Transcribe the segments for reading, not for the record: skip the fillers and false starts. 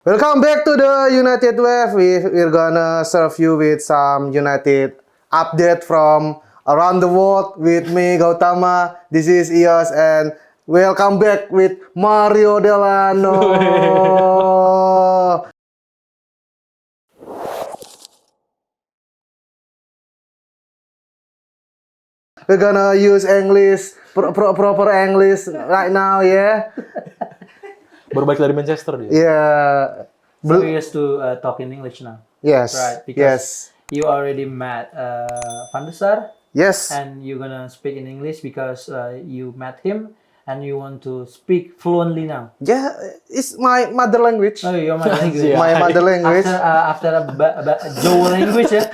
Welcome back to the United Wave. We're gonna serve you with some United update from around the world with me, Gautama. This is Ios and welcome back with Mario Delano. We're gonna use English, proper English right now, yeah? Baru balik dari Manchester dia. Yeah. So you used to talk in English now, Yes. right? Yes. You already met Van der Sar, Yes. and you're gonna speak in English because you met him, and you want to speak fluently now. Yeah, it's my mother language. Oh, your mother language. Yeah. My mother language. After a Jawa language ya.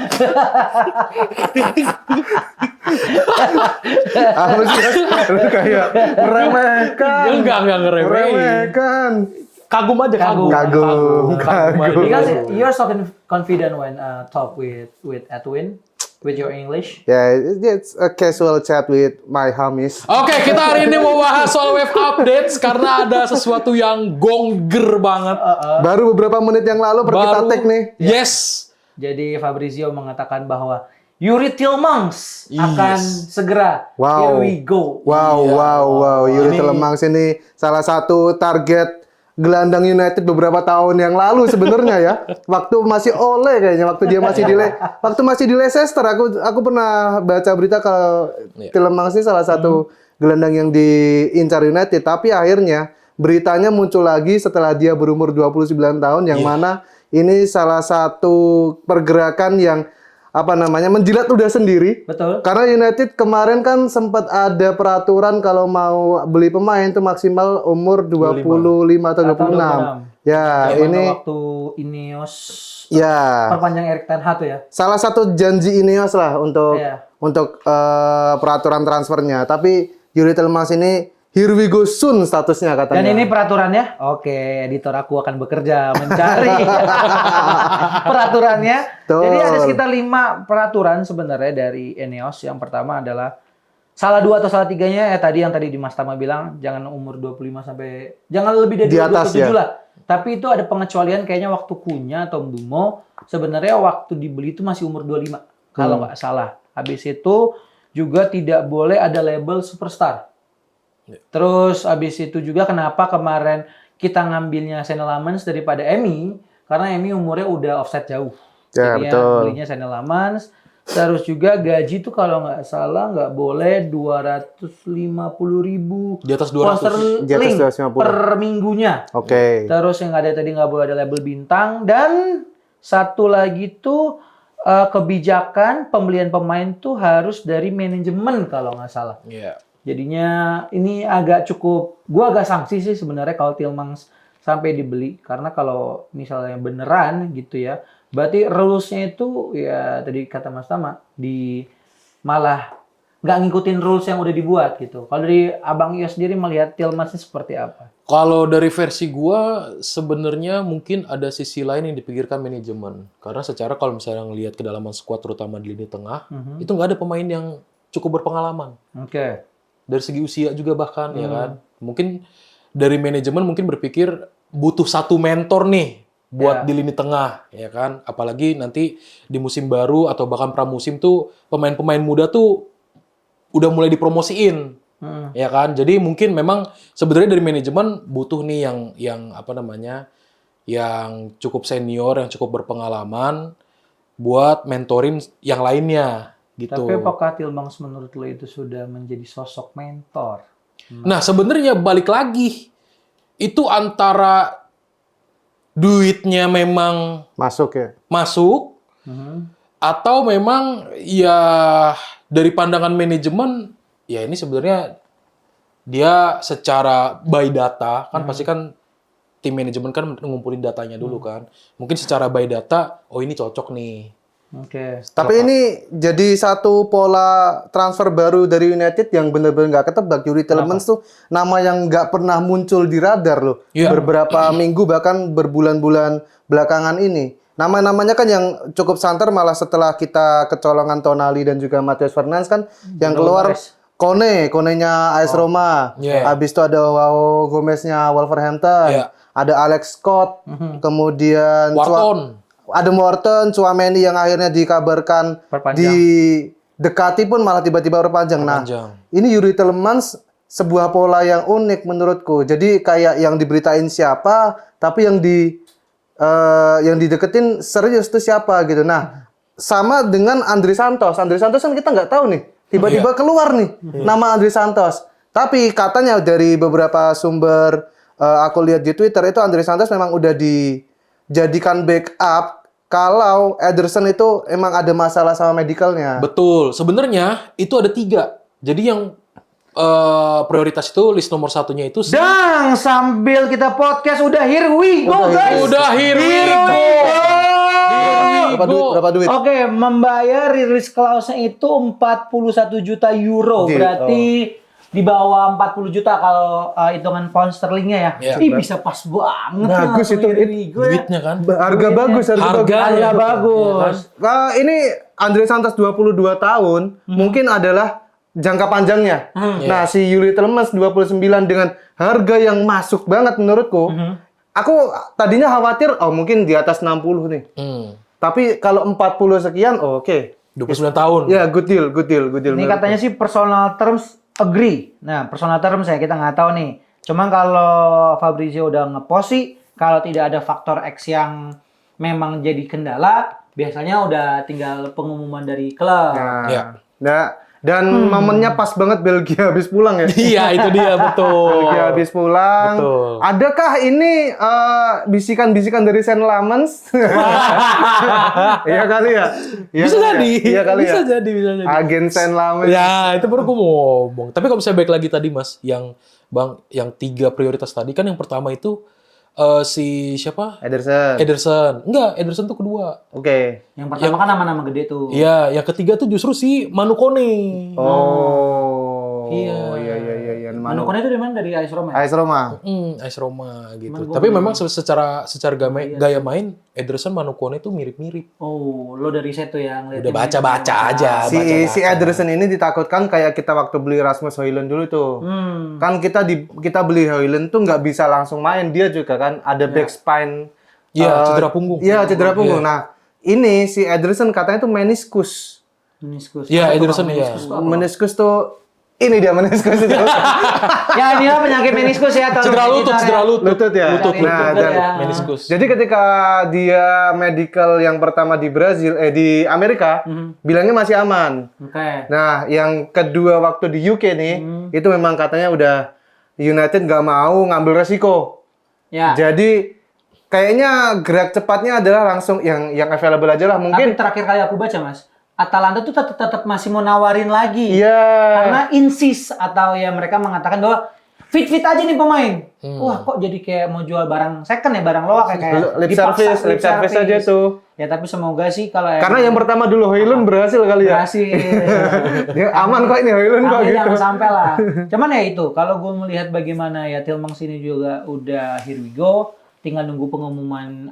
Apa sih? Lu kayak meremehkan. Enggak ngeremehin. Meremehkan. Kagum aja Kagum. Because you're so confident when talk with Edwin with your English. Yeah, it's a casual chat with my homies. Oke, kita hari ini mau bahas soal wave updates karena ada sesuatu yang gongger banget. Baru beberapa menit yang lalu kita tag nih. Yes. Jadi Fabrizio mengatakan bahwa Yuri Tillmans Yes. akan segera. Wow. Here we go. Wow. Yuri Ini- Tielemans ini salah satu target gelandang United beberapa tahun yang lalu sebenarnya ya. Waktu masih Ole kayaknya, waktu dia masih di Leicester, aku pernah baca berita kalau Tielemans ini salah satu gelandang yang diincar United, tapi akhirnya beritanya muncul lagi setelah dia berumur 29 tahun yang mana ini salah satu pergerakan yang menjilat ludah sendiri. Betul. Karena United kemarin kan sempat ada peraturan kalau mau beli pemain itu maksimal umur 25 atau 26. Ya, Zaman ini waktu Ineos ya perpanjang Erik ten Hag tuh ya. salah satu janji Ineos lah untuk Iya. peraturan transfernya. Tapi Yuri Tielemans ini here we go soon statusnya katanya. Dan ini peraturannya, oke, editor aku akan bekerja mencari peraturannya. Betul. Jadi ada sekitar 5 peraturan sebenarnya dari Ineos. Yang pertama adalah salah 2 atau salah 3-nya tadi yang tadi Dimas Tama bilang jangan umur 25 sampai jangan lebih dari Di atas, 27 ya. lah. Tapi itu ada pengecualian kayaknya waktu Kunya atau Mbumo sebenarnya waktu dibeli itu masih umur 25 kalau nggak salah. Habis itu juga tidak boleh ada label superstar. Terus abis itu juga kenapa kemarin kita ngambilnya Senne Lammens daripada Emi karena Emi umurnya udah offset jauh. Ya, Jadi betul. belinya Senne Lammens. Terus juga gaji tuh kalau nggak salah nggak boleh 250.000 Di atas 200. Di atas 250. per minggunya. Oke. Terus yang ada tadi nggak boleh ada label bintang dan satu lagi tuh kebijakan pembelian pemain tuh harus dari manajemen kalau nggak salah. Iya. Jadinya ini agak gua agak sanksi sih sebenarnya kalau Tielemans sampai dibeli. Karena kalau misalnya beneran gitu ya, berarti rules-nya itu ya tadi kata Mas Tama, malah nggak ngikutin rules yang udah dibuat gitu. Kalau dari Abang Ios sendiri melihat Tielemans ini seperti apa? Kalau dari versi gua sebenarnya mungkin ada sisi lain yang dipikirkan manajemen. Karena secara kalau misalnya ngelihat kedalaman skuad terutama di lini tengah, itu nggak ada pemain yang cukup berpengalaman. Oke. Dari segi usia juga bahkan ya kan. Mungkin dari manajemen mungkin berpikir butuh satu mentor nih buat di lini tengah ya kan. Apalagi nanti di musim baru atau bahkan pramusim tuh pemain-pemain muda tuh udah mulai dipromosiin. Ya kan. Jadi mungkin memang sebenarnya dari manajemen butuh nih yang cukup senior, yang cukup berpengalaman buat mentorin yang lainnya gitu. Tapi apakah Tielemans menurut lo itu sudah menjadi sosok mentor? Nah, sebenarnya balik lagi. Itu antara duitnya memang Masuk ya. masuk atau memang ya dari pandangan manajemen ya ini sebenarnya dia secara by data kan pasti kan tim manajemen kan ngumpulin datanya dulu kan. Mungkin secara by data oh ini cocok nih. Oke. Tapi ini jadi satu pola transfer baru dari United yang benar-benar nggak ketebak. Yuri Tielemans tuh nama yang nggak pernah muncul di radar loh. Iya. Beberapa minggu bahkan berbulan-bulan belakangan ini. Nama-namanya kan yang cukup santer malah setelah kita kecolongan Tonali dan juga Matheus Fernandes kan yang keluar Konenya AS Roma. Yeah. Habis itu ada Joao Gomez-nya Wolverhampton. Yeah. Ada Alex Scott. Kemudian Wharton. ada Morton, Tchouaméni yang akhirnya dikabarkan Perpanjang. didekati pun malah tiba-tiba perpanjang. Nah, ini Yuri Tielemans sebuah pola yang unik menurutku. Jadi kayak yang diberitain siapa, tapi yang dideketin serius tuh siapa gitu. Nah, sama dengan Andri Santos. Andri Santos kan kita nggak tahu nih. Tiba-tiba keluar nih nama Andri Santos. Tapi katanya dari beberapa sumber aku lihat di Twitter itu Andri Santos memang udah dijadikan backup kalau Ederson itu emang ada masalah sama medicalnya. Betul. Sebenarnya itu ada 3. Jadi yang prioritas itu list nomor 1-nya itu Dan sambil kita podcast udah here we go guys. udah here we go. Berapa duit? Oke, membayar release clause-nya itu 41 juta euro. Gitu. Berarti di bawah 40 juta kalau hitungan pound sterlingnya ya. Iya. Ih, bisa pas banget. Bagus langsung itu. here we go ya. Duitnya kan. Harga bagus, Harga bagus. Ini Andre Santos 22 tahun, mungkin adalah jangka panjangnya. Nah, si Yuri Tielemans 29 dengan harga yang masuk banget menurutku. Aku tadinya khawatir, mungkin di atas 60 nih. Tapi kalau 40 sekian, oke. 29 tahun. Ya, good deal. Ini katanya sih personal terms agree. Nah, personal terms ya kita nggak tahu nih. Cuma kalau Fabrizio udah ngepost sih, kalau tidak ada faktor X yang memang jadi kendala, biasanya udah tinggal pengumuman dari klub. Nah, dan momennya pas banget Belgia habis pulang ya. Iya, itu dia betul. Belgia habis pulang. Betul. Adakah ini bisikan-bisikan dari Saint Lamens? Iya kali ya. Bisa jadi. Iya kali bisa ya. jadi. Agen Saint Lamens. Ya, itu baru gue mau ngomong. Tapi kalau misalnya baik lagi tadi Mas, yang 3 prioritas tadi kan yang pertama itu si siapa? Ederson. Enggak, Ederson tuh kedua. Oke. Yang pertama kan nama-nama gede tuh. Iya, yang ketiga tuh justru si Manu Kone. Oh. Iya. Iya. Manu Kone itu dari mana? Dari AS Roma ya? AS Roma. AS Roma gitu. Cuman gua Tapi belum- memang secara gaya main Ederson Manu Kone tuh mirip-mirip. Oh, lo dari set tuh yang Udah baca-baca aja. Si Ederson ini ditakutkan kayak kita waktu beli Rasmus Højlund dulu tuh. Kan kita beli Højlund tuh nggak bisa langsung main, dia juga kan ada back spine. Iya, cedera punggung. Iya, cedera punggung. Nah, ini si Ederson katanya tuh meniskus. meniskus. Iya, Apa tuh, Ederson Bang? iya. Meniskus tuh apa? Meniskus tuh ini dia meniskus itu. Ya, inilah penyakit meniskus ya. tolong Cedera lutut, editor cedera ya. lutut. Lutut ya. Lutut, Nah, lutut dan ya. meniskus. jadi ketika dia medical yang pertama di di Amerika, bilangnya masih aman. Oke. Nah, yang kedua waktu di UK nih, itu memang katanya udah United nggak mau ngambil resiko. Ya. Jadi kayaknya gerak cepatnya adalah langsung yang available aja lah. Tapi Mungkin terakhir kali aku baca, Mas, Atalanta tuh tetap masih mau nawarin lagi. iya. Karena insist atau ya mereka mengatakan bahwa fit aja nih pemain. Wah, kok jadi kayak mau jual barang second ya, barang loak kayak lip dipaksa, service aja tuh. Ya tapi semoga sih kalau Karena yang pertama dulu Højlund berhasil kali ya. berhasil. Dia aman kok ini Højlund kok Tapi gitu. jangan sampai lah. Cuman ya itu, kalau gue melihat bagaimana ya Tielemans ini juga udah here we go, tinggal nunggu pengumuman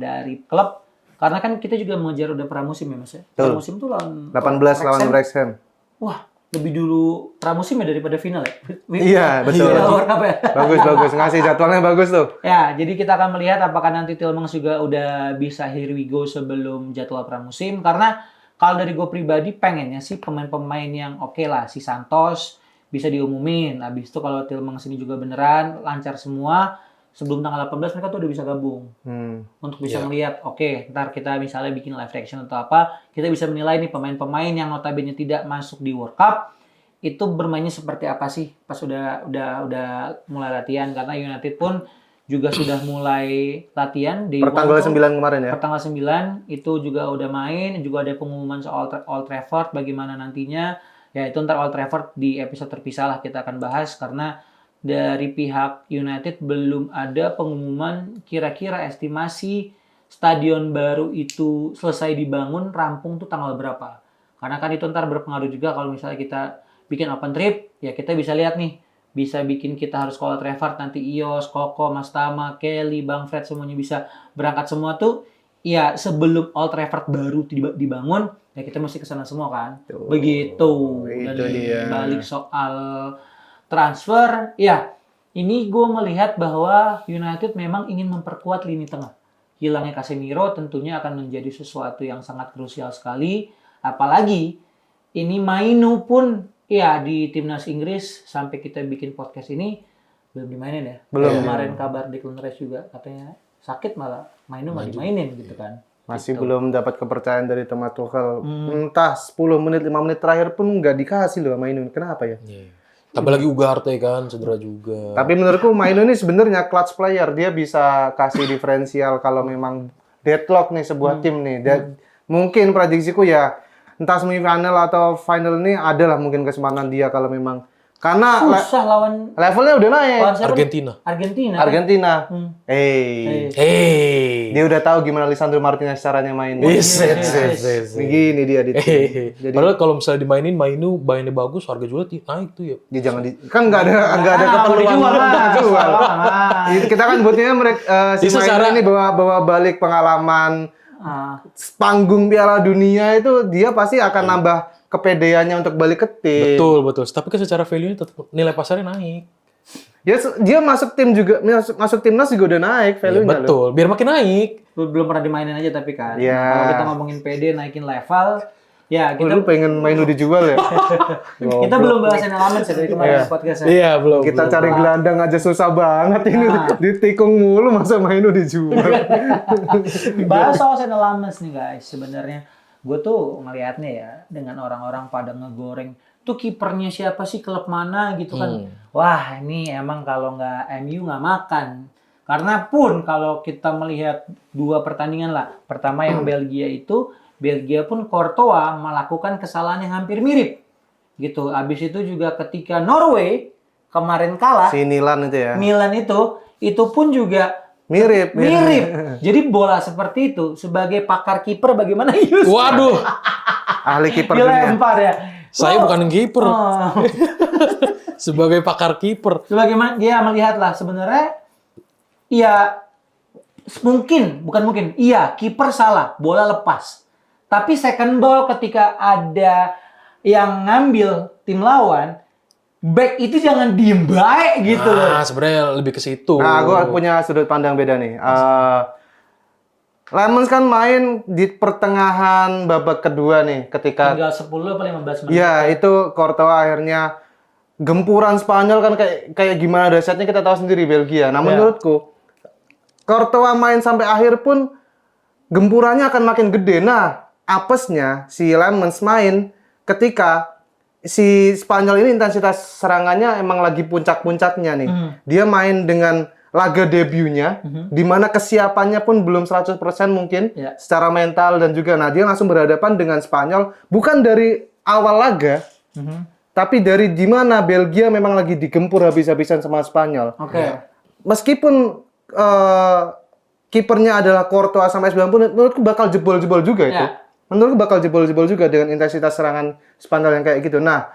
dari klub. Karena kan kita juga mengejar udah pramusim ya Mas ya. Pramusim tuh lawan 18 lawan Wrexham. Wah, lebih dulu pramusim ya daripada final ya. Iya, betul. World Cup ya. Bagus. Ngasih jadwalnya bagus tuh. Ya, jadi kita akan melihat apakah nanti Tielemans juga udah bisa here we go sebelum jadwal pramusim. Karena kalau dari gue pribadi pengennya sih pemain-pemain yang oke lah. Si Santos bisa diumumin. Habis itu kalau Tielemans ini juga beneran lancar semua, sebelum tanggal 18 mereka tuh udah bisa gabung. Untuk bisa melihat, oke, ntar kita misalnya bikin live reaction atau apa, kita bisa menilai nih pemain-pemain yang notabene tidak masuk di World Cup itu bermainnya seperti apa sih pas udah mulai latihan, karena United pun juga sudah mulai latihan di Pertanggal 9 kemarin ya. Pertanggal 9 itu juga udah main, juga ada pengumuman soal Old Trafford bagaimana nantinya. Ya itu ntar Old Trafford di episode terpisah lah kita akan bahas, karena dari pihak United belum ada pengumuman kira-kira estimasi stadion baru itu selesai dibangun rampung tuh tanggal berapa. Karena kan itu ntar berpengaruh juga kalau misalnya kita bikin open trip, ya kita bisa lihat nih, bisa bikin kita harus ke Old Trafford, nanti Ios, Koko, Mas Tama, Kelly, Bang Fred semuanya bisa berangkat semua tuh. Ya sebelum Old Trafford baru dibangun, Ya kita mesti kesana semua kan. Tuh, Begitu. itu Dan dia. balik soal transfer, ya ini gue melihat bahwa United memang ingin memperkuat lini tengah. Hilangnya Casemiro tentunya akan menjadi sesuatu yang sangat krusial sekali. Apalagi ini Mainu pun ya di timnas Inggris sampai kita bikin podcast ini belum dimainin ya. Belum. Kemarin kabar Declan Rice juga katanya sakit malah Mainu nggak dimainin gitu kan. Masih belum dapat kepercayaan dari Thomas Tuchel. Entah 10 menit, 5 menit terakhir pun nggak dikasih loh Mainu. Kenapa ya? Iya. Tambah lagi Ugarte kan, cedera juga. Tapi menurutku Mainu ini sebenarnya clutch player. Dia bisa kasih diferensial kalau memang deadlock nih sebuah tim nih. Dan mungkin prediksiku ya entah semifinal atau final ini adalah mungkin kesempatan dia kalau memang karena Susah lawan levelnya udah naik. siapa? Argentina. Argentina. kan? Argentina. Hmm. Dia udah tahu gimana Lisandro Martinez caranya main. Begini dia di tim. Jadi Padahal kalau misalnya dimainin Mainu mainnya bagus, harga jualnya naik tuh ya. dia jangan kan nggak ada keperluan dijual, untuk Mas. dijual. Mas. Kita kan buatnya mereka si Itu Mainu secara- ini bawa balik pengalaman Ah, panggung Piala Dunia itu dia pasti akan nambah kepedeannya untuk balik ke tim. Betul. Tapi kan secara value-nya tetap nilai pasarnya naik. Dia masuk tim juga masuk timnas juga udah naik Iya, value-nya loh. betul. Biar makin naik. belum pernah dimainin aja tapi kan. Iya. Kalau kita ngomongin PD naikin level, ya kita Lu pengen Mainu dijual ya? kita belum bahas elemen dari kemarin podcast. Iya, belum. Kita cari gelandang aja susah banget ini ditikung mulu masa Mainu dijual. Bahas soal Sena Lammers nih guys, sebenarnya gue tuh ngelihatnya ya dengan orang-orang pada ngegoreng tuh kipernya siapa sih, klub mana gitu kan. Wah ini emang kalau nggak MU nggak makan. Karena pun kalau kita melihat dua pertandingan lah, pertama yang Belgia pun Courtois melakukan kesalahan yang hampir mirip gitu. Abis itu juga ketika Norway kemarin kalah, Si Nilan itu ya. Milan itu pun juga Mirip. Jadi bola seperti itu sebagai pakar kiper bagaimana Yus? Waduh, Ahli kiper dunia. Dilempar ya. saya bukan kiper. Oh, Sebagai pakar kiper. sebagaimana dia melihat lah sebenarnya ya bukan mungkin. Iya, kiper salah, bola lepas. Tapi second ball ketika ada yang ngambil tim lawan, back itu jangan diem baik gitu loh. Nah, sebenarnya lebih ke situ. Nah, gue punya sudut pandang beda nih. Lemons kan main di pertengahan babak kedua nih ketika Tinggal 10 atau 15 menit. ya itu Courtois akhirnya gempuran Spanyol kan kayak gimana dahsyatnya kita tahu sendiri Belgia. Nah, menurutku Courtois main sampai akhir pun gempurannya akan makin gede. Nah, apesnya si Lemons main ketika si Spanyol ini intensitas serangannya emang lagi puncak-puncaknya nih. Dia main dengan laga debutnya, di mana kesiapannya pun belum 100% mungkin Ya. secara mental dan juga nah dia langsung berhadapan dengan Spanyol bukan dari awal laga, tapi dari di mana Belgia memang lagi digempur habis-habisan sama Spanyol. Oke. Meskipun kipernya adalah Courtois sampai 90 menit, menurutku bakal jebol-jebol juga itu. Ya. Menurutku bakal jebol-jebol juga dengan intensitas serangan Spanyol yang kayak gitu. Nah,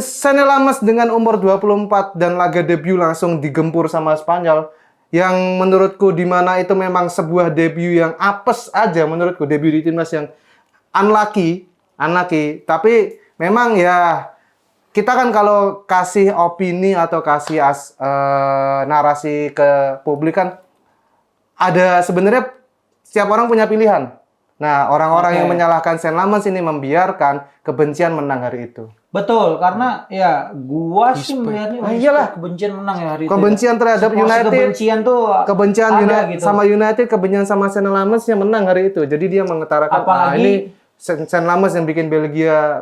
Sena Lammers dengan umur 24 dan laga debut langsung digempur sama Spanyol yang menurutku di mana itu memang sebuah debut yang apes aja menurutku, debut di timnas yang unlucky, tapi memang ya kita kan kalau kasih opini atau kasih narasi ke publik kan ada sebenarnya setiap orang punya pilihan. Nah, orang-orang yang menyalahkan Sena Lammers ini membiarkan kebencian menang hari itu. Betul, karena ya gua sih melihatnya iyalah. kebencian menang ya hari itu. Kebencian terhadap Situasi United, kebencian tuh kebencian ada United gitu. sama United, kebencian sama Sena Lammers yang menang hari itu. Jadi dia mengutarakan Apalagi- ini Sena Lammers yang bikin Belgia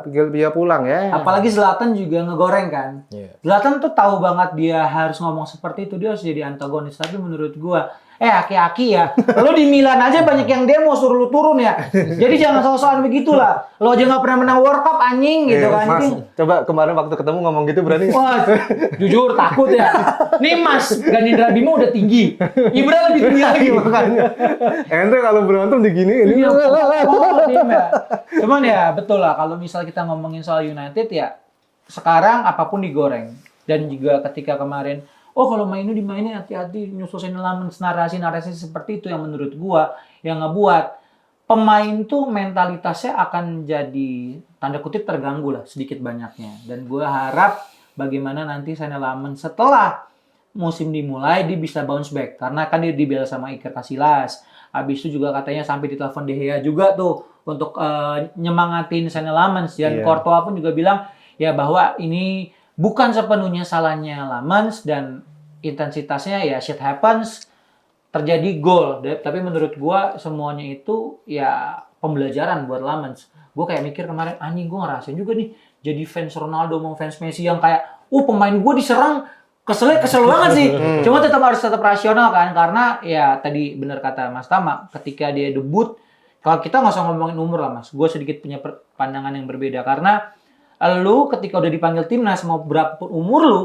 pulang ya. Apalagi Zlatan juga ngegoreng kan. Iya. Zlatan tuh tahu banget dia harus ngomong seperti itu, dia harus jadi antagonis. Tapi menurut gua, aki-aki ya. Lo di Milan aja banyak yang demo suruh lu turun ya. Jadi jangan sok-sokan begitulah. Lo aja nggak pernah menang World Cup anjing gitu kan. Mas, Ini- coba kemarin waktu ketemu ngomong gitu berani. Wah, jujur takut ya. Nih Mas, Ganindra Bima udah tinggi. Ibra lebih tinggi lagi makanya. Ente kalau berantem diginiin. Iya, oh, diem ya. Cuman ya betul lah kalau misal kita ngomongin soal United ya sekarang apapun digoreng. Dan juga ketika kemarin kalau Mainu dimainin hati-hati nyusul Sena Lammers narasi seperti itu yang menurut gua yang ngebuat pemain tuh mentalitasnya akan jadi tanda kutip terganggu lah sedikit banyaknya. Dan gue harap bagaimana nanti Senne Lammens setelah musim dimulai dia bisa bounce back. Karena kan dia dibela sama Iker Casillas. Habis itu juga katanya sampai ditelepon De Gea juga tuh untuk nyemangatin Senne Lammens. Dan Courtois pun juga bilang ya bahwa ini bukan sepenuhnya salahnya Lammens dan intensitasnya ya shit happens, terjadi gol. Tapi menurut gua semuanya itu ya pembelajaran buat Lammens. Gua kayak mikir kemarin anjing gua ngerasain juga nih jadi fans Ronaldo mau fans Messi yang kayak pemain gua diserang kesel banget sih. Cuma harus tetap rasional kan karena ya tadi benar kata Mas Tama ketika dia debut kalau kita nggak usah ngomongin umur lah Mas. Gua sedikit punya pandangan yang berbeda karena lu ketika udah dipanggil timnas mau berapapun umur lu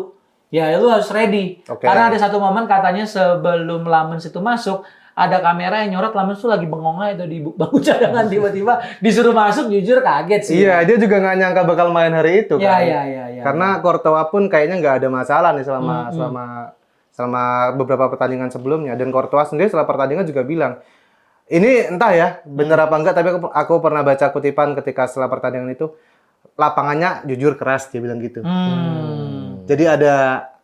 ya lu harus ready. Karena ada satu momen katanya sebelum Lammens itu masuk, ada kamera yang nyorot Lammens tuh lagi bengong aja di bangku cadangan tiba-tiba disuruh masuk, jujur kaget sih. Iya, dia juga nggak nyangka bakal main hari itu kan. Iya. Karena Courtois pun kayaknya nggak ada masalah nih selama beberapa pertandingan sebelumnya. Dan Courtois sendiri setelah pertandingan juga bilang, ini entah ya bener apa enggak, tapi aku pernah baca kutipan ketika setelah pertandingan itu, lapangannya jujur keras, dia bilang gitu. Jadi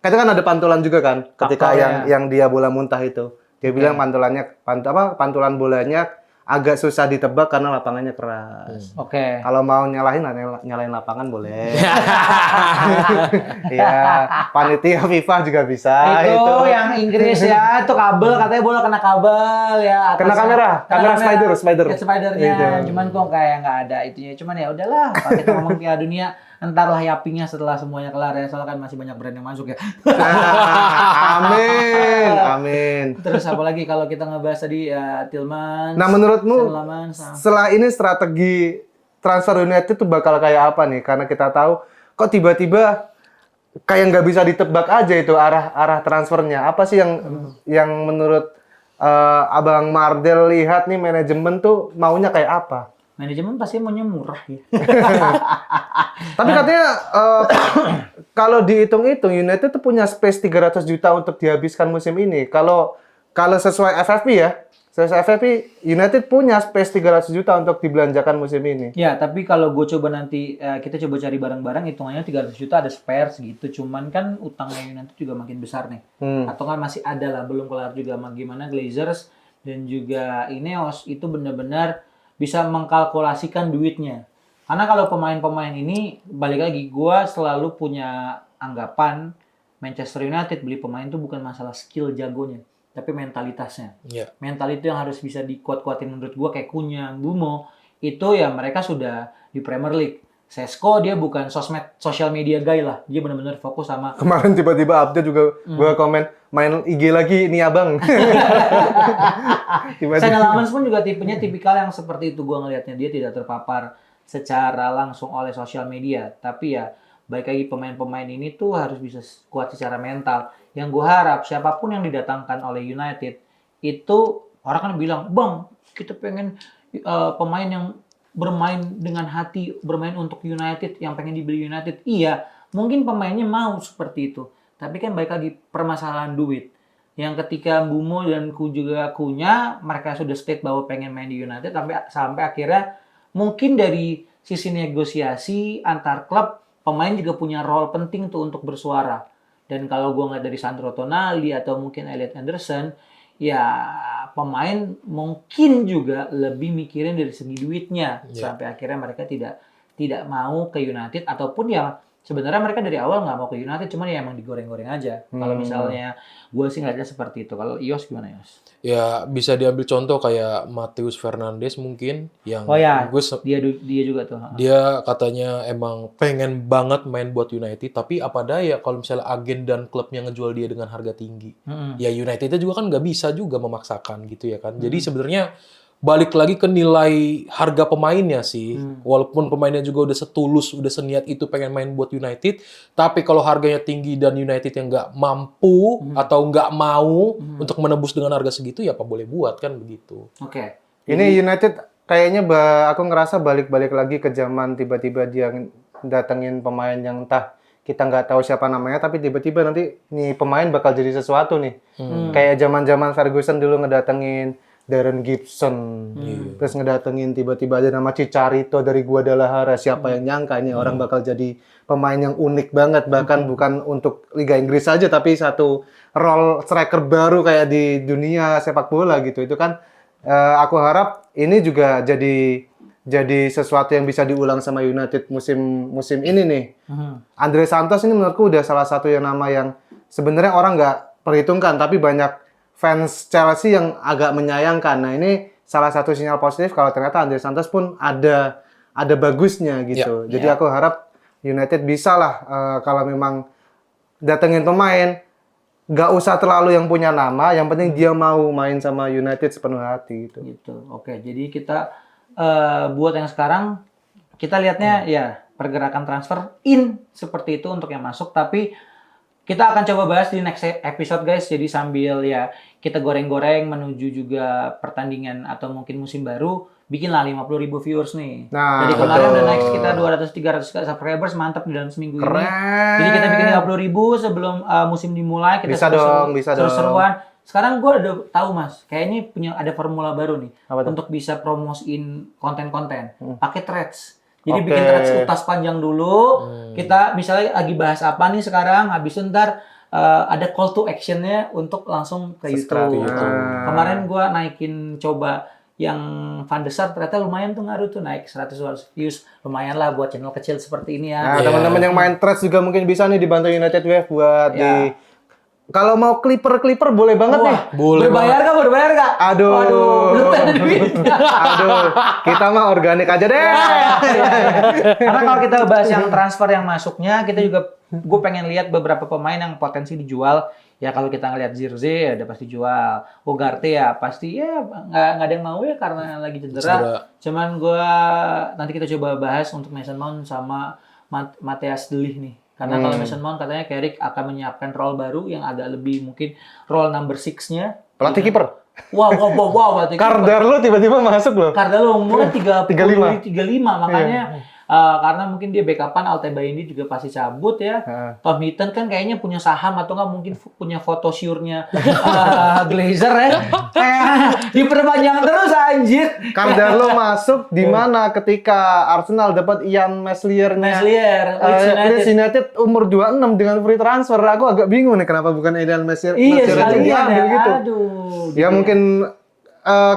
kan ada pantulan juga kan ketika yang dia bola muntah itu. Dia bilang pantulan bolanya agak susah ditebak karena lapangannya keras. Kalau mau nyalain lapangan boleh. Iya, panitia FIFA juga bisa itu. Yang Inggris ya, itu kabel katanya bola kena kabel ya. Kena kamera spider. Ya, spidernya. Gitu. Cuman kok kayak nggak ada itunya. Cuman ya udahlah, kalau kita ngomong Piala Dunia entarlah yappingnya setelah semuanya kelar ya, soalnya kan masih banyak brand yang masuk ya. Amin. Terus apalagi kalau kita ngebahas tadi ya Tielemans. Nah menurutmu setelah ini strategi transfer United itu bakal kayak apa nih? Karena kita tahu kok tiba-tiba kayak nggak bisa ditebak aja itu arah transfernya. Apa sih yang menurut Abang Mardel lihat nih manajemen tuh maunya kayak apa? Manajemen pasti maunya murah ya. Tapi katanya kalau dihitung-hitung United tuh punya space 300 juta untuk dihabiskan musim ini. Kalau sesuai FFP ya, United punya space 300 juta untuk dibelanjakan musim ini. Ya, tapi kalau gue coba nanti kita coba cari bareng-bareng hitungannya 300 juta ada spare segitu. Cuman kan utangnya United juga makin besar nih. Atau kan masih ada lah belum kelar juga gimana Glazers dan juga Ineos itu benar-benar bisa mengkalkulasikan duitnya. Karena kalau pemain-pemain ini, balik lagi, gue selalu punya anggapan Manchester United beli pemain itu bukan masalah skill jagonya, tapi mentalitasnya. Mental itu yang harus bisa dikuat-kuatin menurut gue, kayak Cunha, Mbeumo, itu ya mereka sudah di Premier League. Sesko dia bukan social media guy lah, dia benar-benar fokus sama. Kemarin tiba-tiba update juga gue komen main IG lagi ini abang. Senne Lammens pun juga tipikal yang seperti itu gue ngelihatnya, dia tidak terpapar secara langsung oleh sosial media, tapi ya baik lagi pemain-pemain ini tuh harus bisa kuat secara mental. Yang gue harap siapapun yang didatangkan oleh United itu orang kan bilang bang kita pengen pemain yang bermain dengan hati, bermain untuk United, yang pengen dibeli United. Iya, mungkin pemainnya mau seperti itu. Tapi kan baik lagi permasalahan duit. Yang ketika Mbeumo dan juga Cunha, mereka sudah state bahwa pengen main di United, sampai akhirnya mungkin dari sisi negosiasi antar klub, pemain juga punya role penting tuh untuk bersuara. Dan kalau gue ngeliat dari Sandro Tonali atau mungkin Elliot Anderson, ya pemain mungkin juga lebih mikirin dari segi duitnya sampai akhirnya mereka tidak mau ke United, ataupun ya sebenarnya mereka dari awal nggak mau ke United, cuman ya emang digoreng-goreng aja. Kalau misalnya gue sih ngeliatnya seperti itu. Kalau Ios gimana Ios? Ya bisa diambil contoh kayak Matheus Fernandes mungkin yang dia juga tuh. Dia katanya emang pengen banget main buat United, tapi apa daya kalau misalnya agen dan klubnya ngejual dia dengan harga tinggi. Ya Unitednya juga kan nggak bisa juga memaksakan gitu ya kan. Jadi sebenarnya balik lagi ke nilai harga pemainnya sih. Walaupun pemainnya juga udah setulus, udah seniat itu pengen main buat United, tapi kalau harganya tinggi dan United yang nggak mampu atau nggak mau untuk menebus dengan harga segitu, ya apa boleh buat kan begitu. Ini United kayaknya aku ngerasa balik-balik lagi ke zaman tiba-tiba dia datengin pemain yang entah kita nggak tahu siapa namanya, tapi tiba-tiba nanti nih pemain bakal jadi sesuatu nih. Kayak zaman-zaman Ferguson dulu ngedatengin Darren Gibson, terus ngedatengin tiba-tiba ada nama Chicharito dari Guadalajara. Siapa yang nyangka ini orang bakal jadi pemain yang unik banget, bahkan bukan untuk Liga Inggris saja, tapi satu role striker baru kayak di dunia sepak bola gitu. Itu kan aku harap ini juga jadi sesuatu yang bisa diulang sama United musim ini nih. Andre Santos ini menurutku udah salah satu yang nama yang sebenarnya orang nggak perhitungkan, tapi banyak fans Chelsea yang agak menyayangkan. Nah, ini salah satu sinyal positif kalau ternyata Andre Santos pun ada bagusnya gitu. Jadi aku harap United bisa lah kalau memang datengin pemain, nggak usah terlalu yang punya nama, yang penting dia mau main sama United sepenuh hati gitu. Gitu. Oke, jadi kita buat yang sekarang kita lihatnya ya pergerakan transfer in seperti itu untuk yang masuk, tapi kita akan coba bahas di next episode guys. Jadi sambil ya kita goreng-goreng menuju juga pertandingan atau mungkin musim baru, bikinlah 50.000 viewers nih. Nah, jadi kemarin betul. udah naik sekitar 200-300 subscribers, mantap di dalam seminggu Keren. ini. Jadi kita bikin 50.000 sebelum musim dimulai, kita Bisa dong. seru-seruan. Sekarang gue udah tahu mas, kayaknya ada formula baru nih Apa tuh? untuk bisa promosiin konten-konten. Pakai threads. Jadi Oke. bikin threads utas panjang dulu. Kita misalnya lagi bahas apa nih sekarang, habis itu ntar ada call to actionnya untuk langsung ke Subscribe YouTube. YouTube. Kemarin gue naikin coba yang Van de Sar, ternyata lumayan tuh ngaruh tuh, naik 100 views. Lumayan lah buat channel kecil seperti ini Nah, ya. teman-teman yang main Threads juga mungkin bisa nih dibantu United Wave buat Ya. di kalau mau clipper boleh banget nih. Boleh Berbayar kah? Berbayar kah? Aduh. Belum ada duitnya. Aduh, kita mah organik aja deh. Karena kalau kita bahas yang transfer yang masuknya, kita juga gue pengen lihat beberapa pemain yang potensi dijual. Ya kalau kita ngelihat Zirze ya udah pasti jual. Ugarte ya pasti ya nggak ada yang mau ya karena lagi cedera. Cuman gue nanti kita coba bahas untuk Mason Mount sama Matthias De Ligt nih. Karena kalau Mason Mount katanya Carrick akan menyiapkan role baru yang agak lebih mungkin role number 6-nya. Pelatih kiper. Wow, pelatih kiper. Kardarlo tiba-tiba masuk loh. Kardarlo umurnya 35, makanya Iya. karena mungkin dia backupan, Altebayindi juga pasti cabut ya. Tom Heaton kan kayaknya punya saham atau nggak mungkin punya foto syurnya Glazer ya. Diperpanjang terus anjir. Kardarlo masuk di mana ketika Arsenal dapat Ian Meslier-nya. Leeds United umur 26 dengan free transfer. Aku agak bingung nih kenapa bukan Ian Meslier. Iya, Meslier aja sekalian diambil ya. gitu. Aduh. Ya mungkin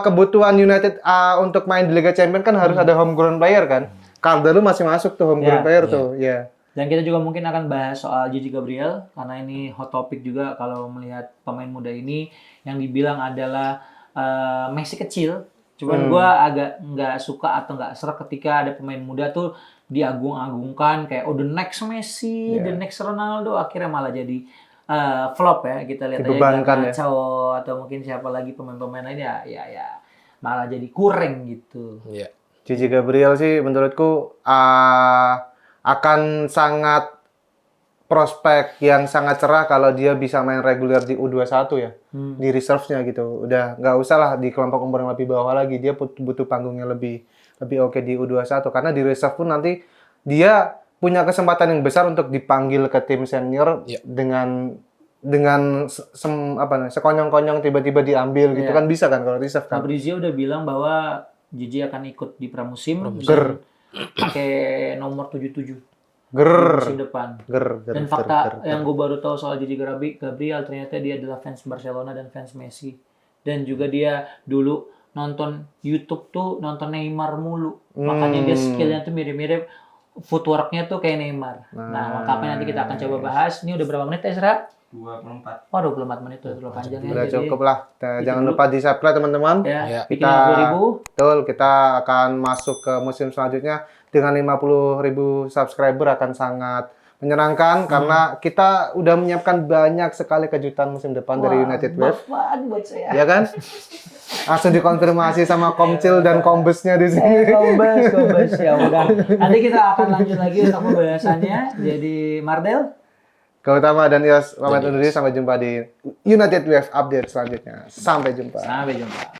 kebutuhan United untuk main di Liga Champions kan harus ada homegrown player kan. Kardarlo masih masuk tuh homegrown player tuh. Ya. Dan kita juga mungkin akan bahas soal Gigi Gabriel karena ini hot topic juga kalau melihat pemain muda ini yang dibilang adalah Messi kecil. Cuman gue agak nggak suka atau nggak serak ketika ada pemain muda tuh diagung-agungkan kayak the next Messi, the next Ronaldo, akhirnya malah jadi flop ya. Kita lihat aja Garnacho atau mungkin siapa lagi pemain-pemain lain ya malah jadi kurang gitu. Iya. Gigi Gabriel sih menurutku akan sangat prospek yang sangat cerah kalau dia bisa main reguler di U21 ya. Di reserve-nya gitu. Udah nggak usah lah di kelompok umur yang lebih bawah lagi. Dia butuh panggungnya lebih oke di U21 karena di reserve pun nanti dia punya kesempatan yang besar untuk dipanggil ke tim senior dengan sekonyong-konyong tiba-tiba diambil gitu kan bisa kan kalau reserve kan. Fabrizio udah bilang bahwa Gigi akan ikut di pramusim. Pakai nomor 77. Musim depan. Dan fakta yang gue baru tahu soal Gigi Gabriel ternyata dia adalah fans Barcelona dan fans Messi. Dan juga dia dulu nonton YouTube tuh nonton Neymar mulu. Makanya dia skillnya tuh mirip-mirip, footworknya tuh kayak Neymar. Nah, makanya nanti kita akan coba bahas. Ini udah berapa menit Ezra? 24. Oh, 24 menit tuh terlalu panjang ya. Udah cukup lah. Jangan lupa di-subscribe teman-teman. Ya, bikin Kita 50.000. betul, kita akan masuk ke musim selanjutnya dengan 50.000 subscriber akan sangat menyenangkan karena kita udah menyiapkan banyak sekali kejutan musim depan dari United Wave. Buat saya. Ya kan? Langsung dikonfirmasi sama Komcil dan Kombesnya di sini. Kombes ya udah. Nanti kita akan lanjut lagi untuk pembahasannya. Jadi Mardel, Gautama dan Yos pamit undur diri, sampai jumpa di United Wave update selanjutnya. Sampai jumpa. sampai jumpa.